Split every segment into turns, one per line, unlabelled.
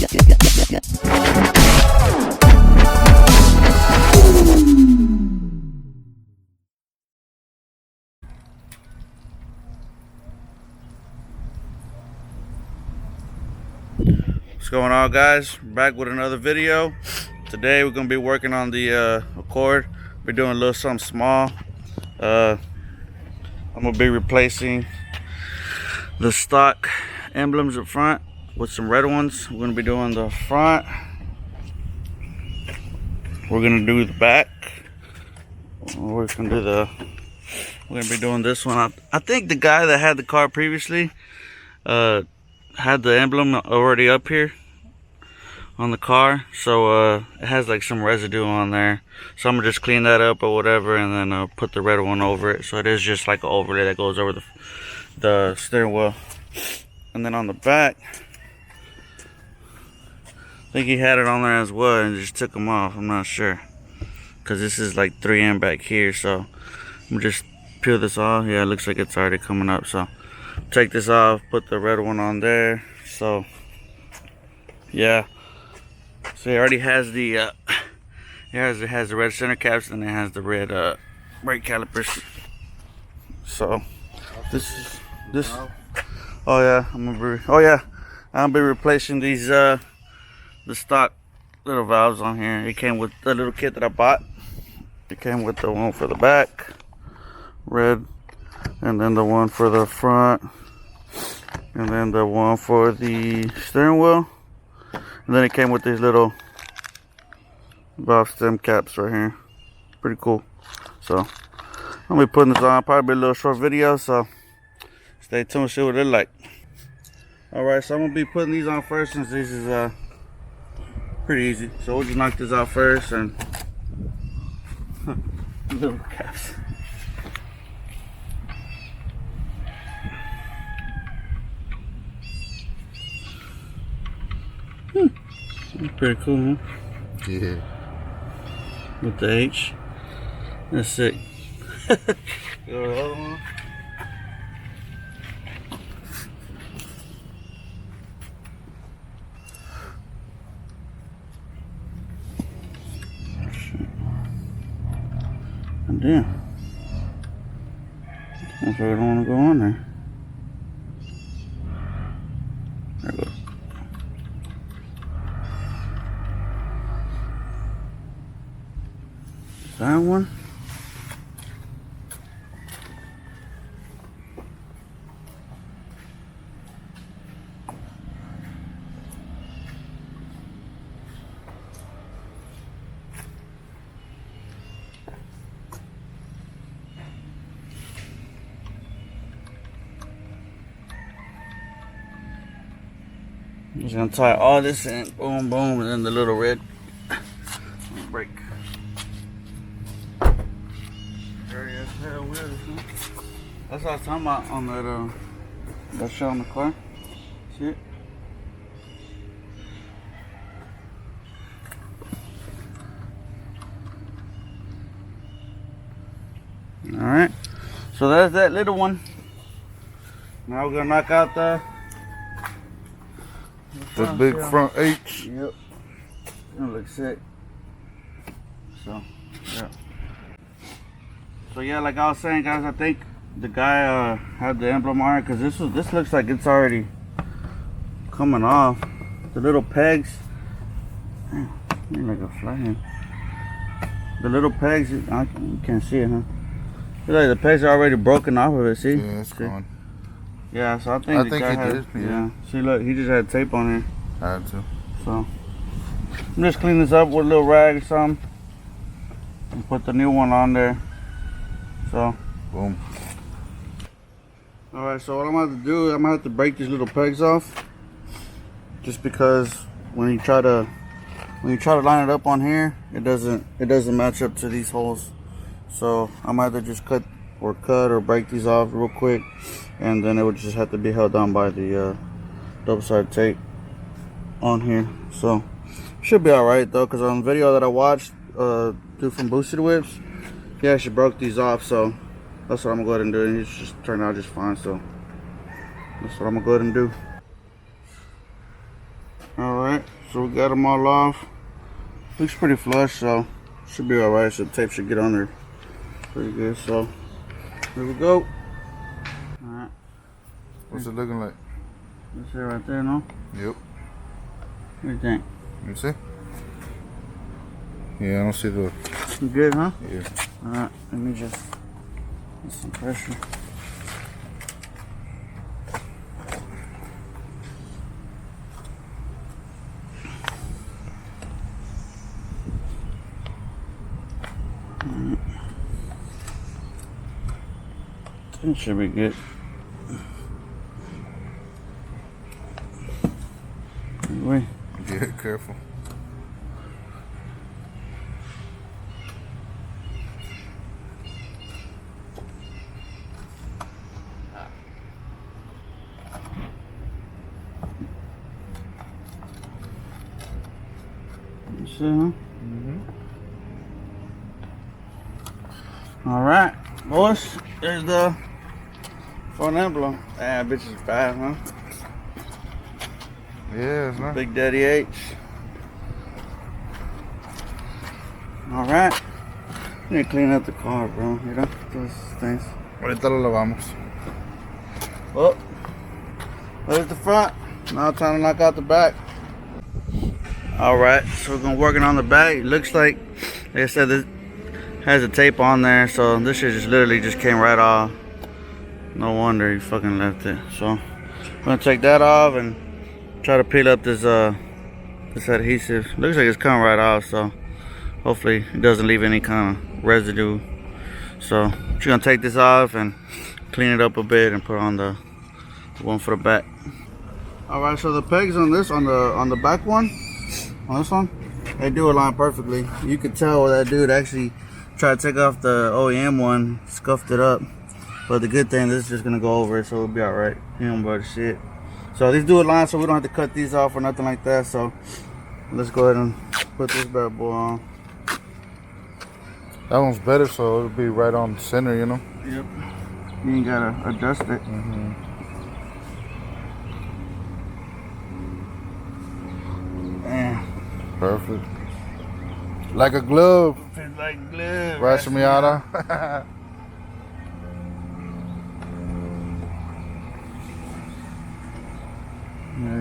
What's going on, guys? Back with another video. Today we're gonna be working on the Accord. We're doing a little something small. I'm gonna be replacing the stock emblems up front with some red ones. We're gonna be doing the front. We're gonna do the back. We're gonna be doing this one. I think the guy that had the car previously had the emblem already up here on the car, so it has like some residue on there, so I'm gonna just clean that up or whatever, and then put the red one over it, so it is just like an overlay that goes over the steering wheel. And then on the back, I think he had it on there as well and just took them off. I'm not sure, because this is like 3M back here, so I'm gonna just peel this off. Yeah, it looks like it's already coming up, so take this off, put the red one on there. So yeah, so it already has the it has the red center caps, and it has the red brake calipers. So this oh yeah, I'm gonna be replacing these the stock little valves on here. It came with the little kit that I bought. It came with the one for the back, red, and then the one for the front, and then the one for the steering wheel, and then it came with these little valve stem caps right here. Pretty cool. So I'm gonna be putting this on. Probably a little short video, so stay tuned, see what it like. Alright, so I'm gonna be putting these on first, since this is pretty easy. So we'll just knock this out first, and little caps. Pretty cool, huh?
Yeah.
With the H. That's sick. Go to the other one. And damn. I don't want to go on there. There it goes. That one. I'm just gonna tie all this in, boom, boom, and then the little red brake. That's what I was talking about on that shot on the car. See it? Alright, so that's that little one. Now we're gonna knock out the
big front H.
Yep. It's gonna look sick. So, yeah. So yeah, like I was saying, guys, I think the guy had the emblem on it, because this looks like it's already coming off. The little pegs, like a fly. The little pegs, you can't see it, huh? Looks like the pegs are already broken off of it. See?
Yeah, it's gone.
Yeah, so I think the guy had. Yeah. See, look, he just had tape on here.
I had to.
So I'm just cleaning this up with a little rag or something, and put the new one on there. So
boom.
Alright, so what I'm gonna have to do, I'm gonna have to break these little pegs off, just because when you try to line it up on here, it doesn't match up to these holes. So I'm gonna have to just cut or break these off real quick, and then it would just have to be held down by the double-sided tape on here. So should be alright though, because on the video that I watched do from Boosted Whips, he actually broke these off, so that's what I'm gonna go ahead and do, and it's just turned out just fine. So that's what I'm gonna go ahead and do. Alright, so we got them all off. Looks pretty flush, so should be alright. So the tape should get on there pretty good. So here we go. Alright.
What's it looking like?
That's it right there, no?
Yep.
What do you think?
You see? Yeah, I don't see the.
You good, huh?
Yeah.
Alright, let me just get some pressure. It should be good. Wait.
Yeah, careful.
You see, huh? Alright, boys, there's the front emblem. That bitch is bad, huh?
Yeah, it's nice.
Big Daddy H. Alright. You need to clean up the car, bro. You know, those things.
Ahorita lo lavamos.
Well, there's the front. Now time to knock out the back. Alright, so we're gonna working on the back. It looks like I said, this has a tape on there, so this shit just literally just came right off. No wonder he fucking left it. So I'm gonna take that off and try to peel up this this adhesive. Looks like it's coming right off, so hopefully it doesn't leave any kind of residue. So I'm just gonna take this off and clean it up a bit and put on the one for the back. Alright, so the pegs on this on the back one, on this one, they do align perfectly. You could tell that dude actually tried to take off the OEM one, scuffed it up. But the good thing, this is just gonna go over it, so it'll be alright. You don't worry shit. So these do align, so we don't have to cut these off or nothing like that. So let's go ahead and put this bad boy on.
That one's better, so it'll be right on the center, you know?
Yep. You ain't gotta adjust it. Damn.
Perfect. Like a glove.
Fits like glue.
Rashmiata.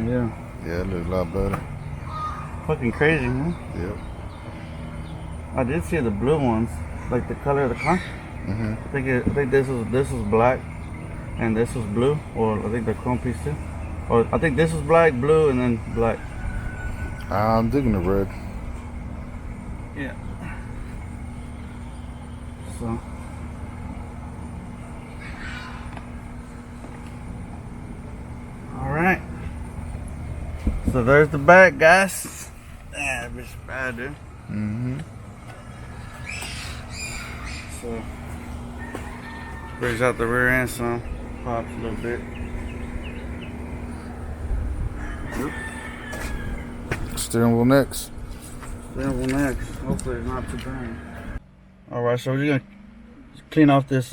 Yeah.
Yeah, it looks a lot better.
Fucking crazy, huh?
Yep.
I did see the blue ones, like the color of the car. I think this was black, and this was blue, or I think the chrome piece too. Or I think this was black, blue, and then black.
I'm digging the red.
Yeah. So. All right. So there's the back, guys. Damn, that bitch is bad, dude. So brings out the rear end some, pops a little bit.
Steering wheel next.
Steering wheel next. Hopefully it's not too bad. All right, so we're just gonna clean off this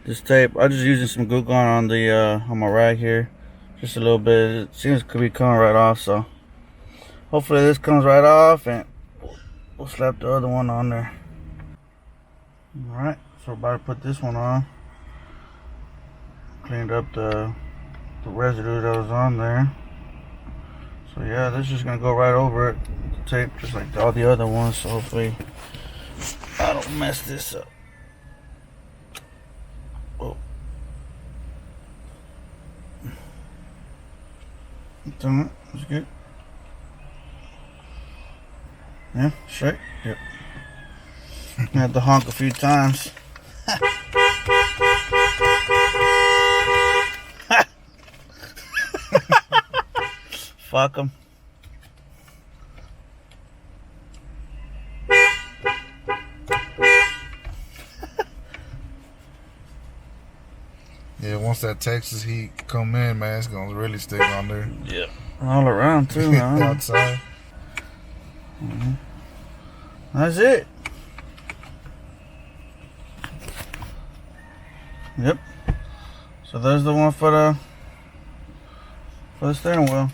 this tape. I'm just using some glue gun on the on my rag here, just a little bit. It seems to be coming right off, so hopefully this comes right off, and we'll slap the other one on there. All right, so we're about to put this one on. Cleaned up the residue that was on there. So yeah, this is just gonna go right over it. The tape, just like all the other ones. So hopefully I don't mess this up. Oh. Done it. That's good. Yeah, straight. Yep. I had to honk a few times. Fuck them.
Yeah, once that Texas heat come in, man, it's gonna really stick on there.
Yep. All around too, huh?
Outside.
That's it. Yep. So there's the one for the steering wheel.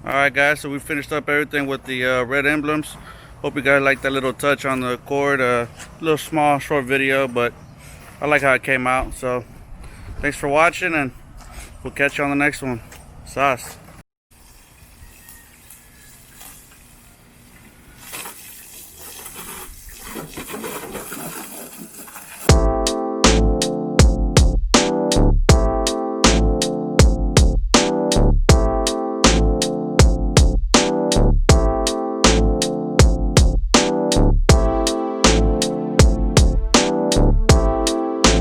Alright guys, so we finished up everything with the red emblems. Hope you guys liked that little touch on the cord. Little small short video, but I like how it came out. So thanks for watching, and we'll catch you on the next one. Sauce.